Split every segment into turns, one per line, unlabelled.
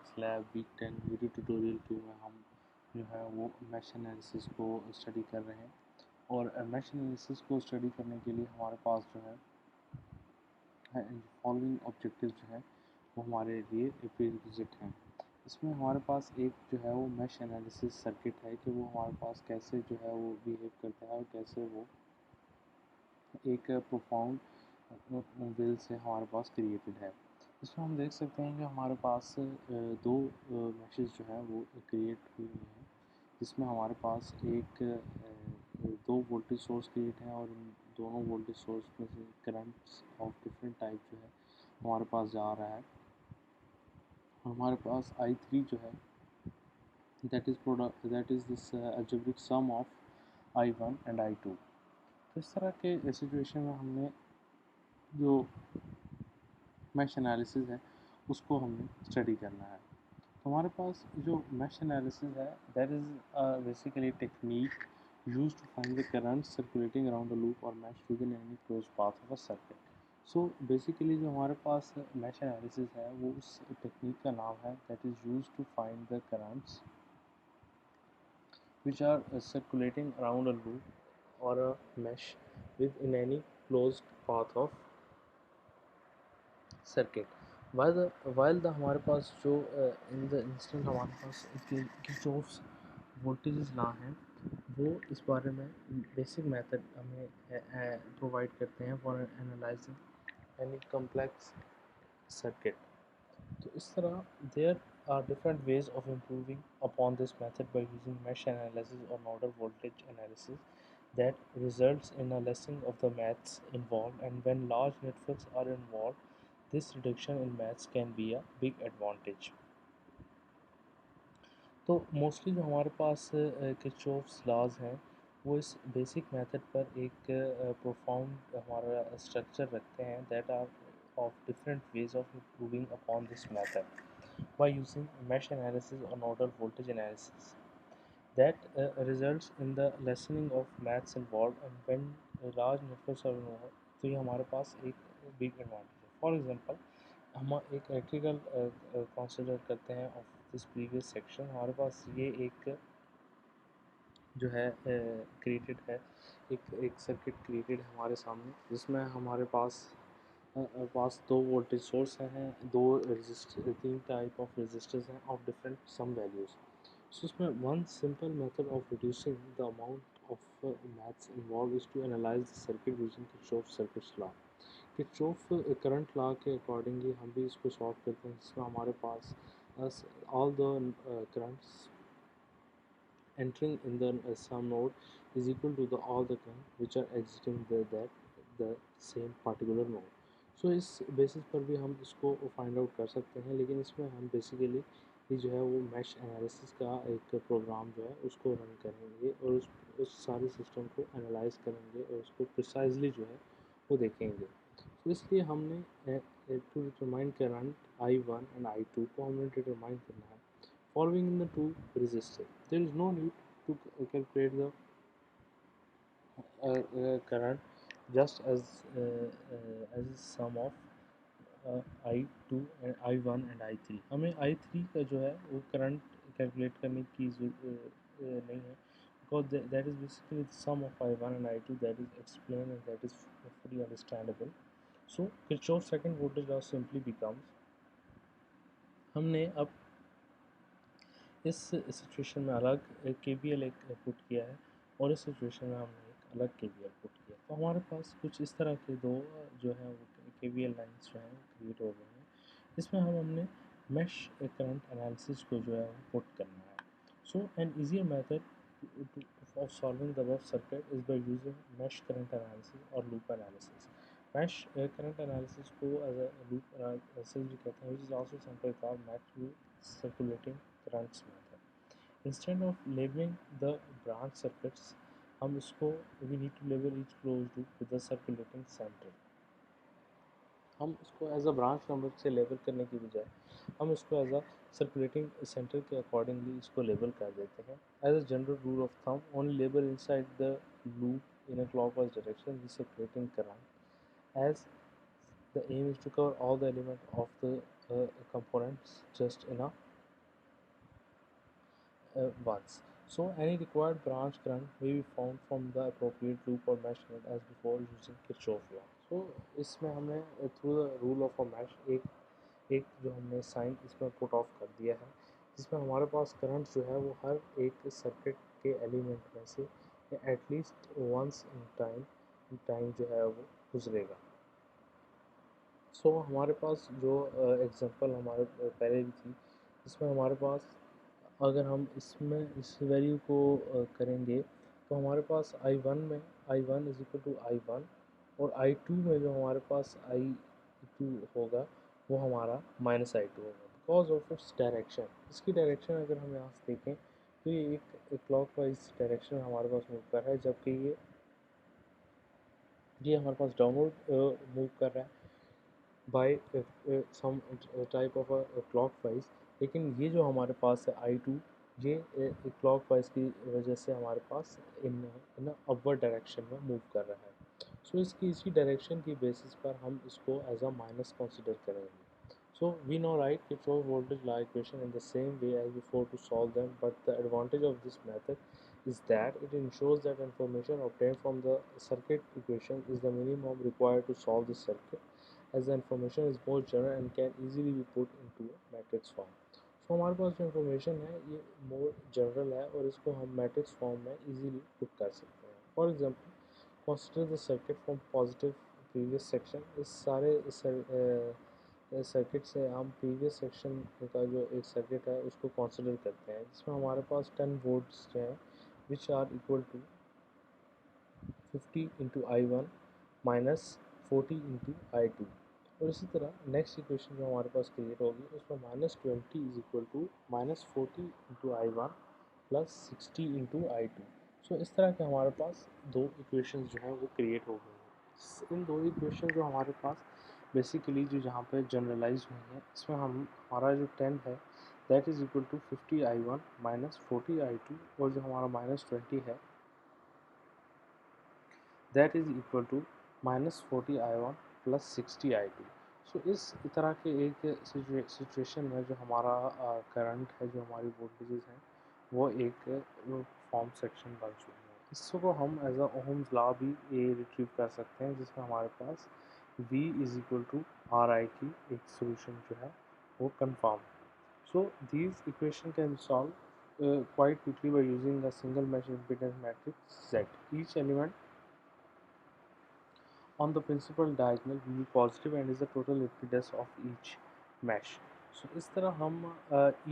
Maths lab week 10 video tutorial 2 में हम जो है वो मैश एनालिसिस को स्टडी कर रहे हैं। और मैश एनालिसिस को स्टडी करने के लिए हमारे पास जो है फॉलोइंग ऑब्जेक्टिव जो है वो हमारे लिए प्रीरिक्विजिट हैं। इसमें हमारे पास एक जो है वो मैश एनालिसिस सर्किट है कि वो हमारे पास कैसे जो है वो बिहेव करता है और कैसे वो एक प्रोफाउंड विल से हमारे पास क्रिएटेड है। इसमें हम देख सकते हैं कि हमारे पास दो मैशेस जो है वो क्रिएट हुए हैं, जिसमें हमारे पास एक दो वोल्टेज सोर्स क्रिएट है और इन दोनों वोल्टेज सोर्स में से करंट्स ऑफ डिफरेंट टाइप जो है हमारे पास जा रहा है। और हमारे पास I3 जो है that is this algebraic sum of I1 and I2। तो इस तरह के सिचुएशन में हमने जो मैश एनालिसिस है उसको हमने स्टडी करना है। तो हमारे पास जो मैश एनालिसिस है that is basically technique use to find the current circulating around the loop और mesh within any close path of a circuit. So basically जो हमारे पास मैश एनालिसिस है वो उस टेक्निक का नाम है that is use to find the currents which are circulating around a loop or a mesh within any closed path of circuit. while the हमारे पास जो इन द इंस्टेंट हमारे पास किरचॉफ्स वोल्टेजेस लॉ है वो इस बारे में बेसिक मेथड हमें प्रोवाइड करते हैं for analysing any complex circuit. तो इस तरह there are different ways of improving upon this method by using mesh analysis और nodal voltage analysis that results in a lessening of the maths involved, and when large networks are involved this reduction in maths can be a big advantage। तो mostly जो हमारे पास Kirchhoff's laws हैं वो इस basic method पर एक profound हमारा structure रखते हैं that are of different ways of improving upon this method by using mesh analysis और nodal voltage analysis that results in the lessening of maths involved, and when large networks are involved तो ये हमारे पास एक big advantage है। For example हम एक electrical consider करते हैं ऑफ दिस प्रीवियस सेक्शन। हमारे पास ये एक जो है क्रिएटेड है, एक सर्किट क्रिएटेड है हमारे सामने, जिसमें हमारे पास दो वोल्टेज सोर्स हैं, दो रजिस्टर, तीन टाइप ऑफ रजिस्टर्स हैं of different some values. So इसमें one simple method of reducing the amount of maths involve is to analyse the circuit using Kirchhoff circuits law. Kirchhoff current law के accordingly हम भी इसको solve करते हैं, जिसमें हमारे पास all the currents entering in the some node is equal to the all the current which are exiting the same particular node। सो इस बेसिस पर भी हम इसको फाइंड आउट कर सकते हैं, लेकिन इसमें हम बेसिकली ये जो है वो मैश एनालिसिस का एक प्रोग्राम जो है उसको रन करेंगे और उस सारे सिस्टम को एनालाइज करेंगे और उसको प्रिसाइजली जो है वो देखेंगे। तो इसलिए हमने to determine current I1 and I2 को हमने डिटरमाइन करना है following in the two resistors। There is no need to calculate the current just as sum of I2 and I1 and I3। हमें I3 का जो है वो करंट कैलकुलेट करने की नहीं है, because that is basically the sum of I1 and I2 that is explained and that is fully understandable। So Kirchhoff's second voltage law simply becomes, हमने अब इस सिचुएशन में अलग KVL एक पुट किया है और इस सिचुएशन में हमने एक अलग KVL पुट किया। तो हमारे पास कुछ इस तरह के दो जो है वो KVL लाइन्स जो हैं क्रिएट हो गए हैं। इसमें हमने मैश करंट एनालिसिस को जो है वो पुट करना है। So an easier method of solving the above circuit is by using mesh current analysis और loop analysis। mesh current analysis को as a loop analysis भी कहते हैं, which is also sometimes called match circulating currents method। Instead of labeling the branch circuits हम इसको we need to label each closed loop with the circulating center। हम इसको as a branch number से label करने की बजाय हम इसको एज अ सर्कुलेटिंग सेंटर के अकॉर्डिंगली इसको लेबल कर देते हैं। As a general rule of thumb only label inside the loop in a clockwise direction the circulating current as the aim is to cover all the elements of the components just in a once. So any required branch current may be found from the appropriate loop or mesh current as before using Kirchhoff law. So इसमें हमने through the rule of a mesh एक जो हमने sign इसमें put off कर दिया है, जिसमें हमारे पास करंट जो है वो हर एक सर्किट के एलिमेंट में से एटलीस्ट वंस इन टाइम जो है वो गुजरेगा। सो हमारे पास जो एग्जांपल हमारे पहले भी थी, इसमें हमारे पास अगर हम इसमें इस वैल्यू को करेंगे तो हमारे पास I1 में I1 is equal to I1 और I2 में जो हमारे पास I2 होगा वो हमारा माइनस I2 होगा बिकॉज ऑफ इट्स डायरेक्शन। इसकी डायरेक्शन अगर हम यहाँ से देखें तो ये एक क्लॉक वाइज डायरेक्शन हमारे पास मूव कर रहा है, जबकि ये हमारे पास डाउनवर्ड मूव कर रहा है by some type of clockwise. लेकिन ये जो हमारे पास है I2 ये क्लॉकवाइज की वजह से हमारे पास इन अपवर्ड डायरेक्शन में मूव कर रहा है। सो इसकी इसी डायरेक्शन की बेसिस पर हम इसको एज अ माइनस कंसिडर करेंगे। So we now write Kirchhoff voltage law equation in the same way as before to solve them, but the advantage of this method is that it ensures that information obtained from the circuit equation is the minimum required to solve this circuit, as the information is more general and can easily be put into a matrix form. So हमारे पास जो information है ये more general है और इसको हम matrix form में easily put कर सकते हैं। For example, consider the circuit from positive previous section। इस सारे सर्किट से हम प्रीवियस सेक्शन का जो एक सर्किट है उसको कंसिडर करते हैं, जिसमें हमारे पास 10 वोल्ट्स जो हैं which are equal to 50 into I1 minus 40 into I2। और इसी तरह नेक्स्ट इक्वेशन जो हमारे पास क्रिएट होगी उसमें -20 is equal to -40 into I1 plus 60 into I2। So इस तरह के हमारे पास दो इक्वेशन जो हैं वो क्रिएट हो गई हैं। इन दो इक्वेशन जो हमारे पास बेसिकली जो जहाँ पे जनरलाइज हुई है, इसमें हम हमारा जो 10 है that is equal to 50 I1 minus 40 I2 और जो हमारा -20 है that is equal to -40 I1 plus 60 I2। So इस तरह के एक सिचुएशन में जो हमारा करंट है, जो हमारी वोल्टेजेस हैं वो एक फॉर्म सेक्शन बन चुकी है। इसको हम एज अ ओम्स लॉ भी रिट्रीव कर सकते हैं, जिसमें हमारे पास V is equal to RI की एक सोल्यूशन जो है वो confirm. So these equation can solve quite quickly by using a single mesh impedance matrix Z. Each element on the principal diagonal will be positive and is the total impedance of each mesh. So इस तरह हम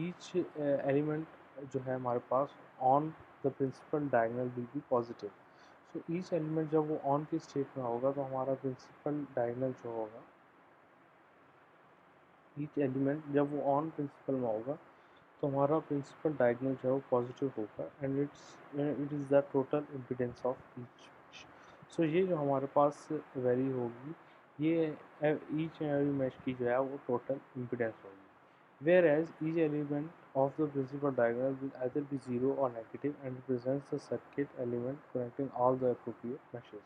each element जो है हमारे पास on the principal diagonal will be positive. So each element जब वो on की state में होगा तो हमारा principal diagonal जो होगा, each element जब वो on principal में होगा तो हमारा प्रिंसिपल डायगोनल जो है वो पॉजिटिव होगा and it is the total impedance of each. So ये जो हमारे पास वैल्यू होगी ये ईच एंड एवरी मैश की जो है वो टोटल इम्पिडेंस होगी। Whereas each element of the principal diagonal will either be zero और negative and represents the circuit element connecting all the appropriate meshes.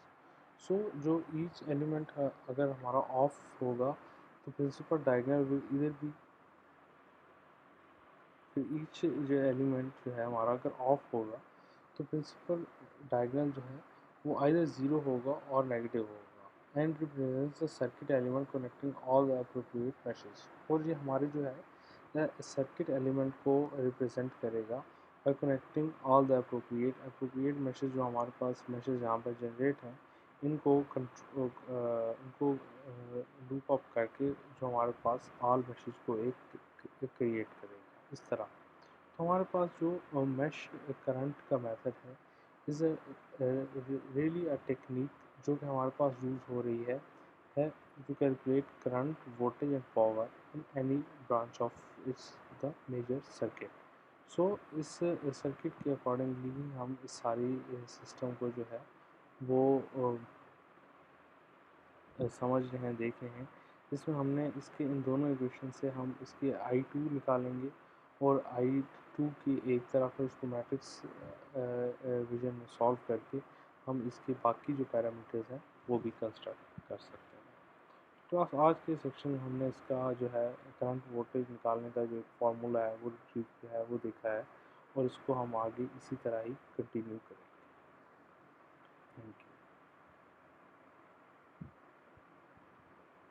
So जो each element अगर हमारा of होगा तो प्रिंसिपल डायगोनल विल इधर भी, फिर ईच जो एलिमेंट जो है हमारा अगर ऑफ होगा तो प्रिंसिपल डायगोनल जो है वो आइदर ज़ीरो होगा और नेगेटिव होगा and represents the circuit element connecting all the appropriate meshes. और ये हमारे जो है सर्किट एलिमेंट को रिप्रेजेंट करेगा bye connecting all the appropriate meshes. जो हमारे पास मैशेस यहाँ पर जनरेट हैं इनको इनको लूप अप करके जो हमारे पास ऑल मैशेस को एक क्रिएट करेगा इस तरह। तो हमारे पास जो मैश करंट का मेथड है इज़ रियली अ टेक्निक जो कि हमारे पास यूज़ हो रही है to calculate current voltage and power in any branch of its the major circuit. So इस सर्किट के अकॉर्डिंगली ही हम इस सारी सिस्टम को जो है वो समझ रहे हैं, देख रहे हैं, जिसमें हमने इसके इन दोनों इक्वेशन से हम इसके I2 निकालेंगे और I2 की एक तरफ इसको मैट्रिक्स विजन में सॉल्व करके हम इसके बाकी जो पैरामीटर्स हैं वो भी कंस्ट्रक्ट कर सकते हैं। तो आज के सेक्शन में हमने इसका जो है करंट वोल्टेज निकालने का जो एक फार्मूला है वो रिट्रीव किया है, वो देखा है। और इसको हम आगे इसी तरह ही कंटिन्यू करें।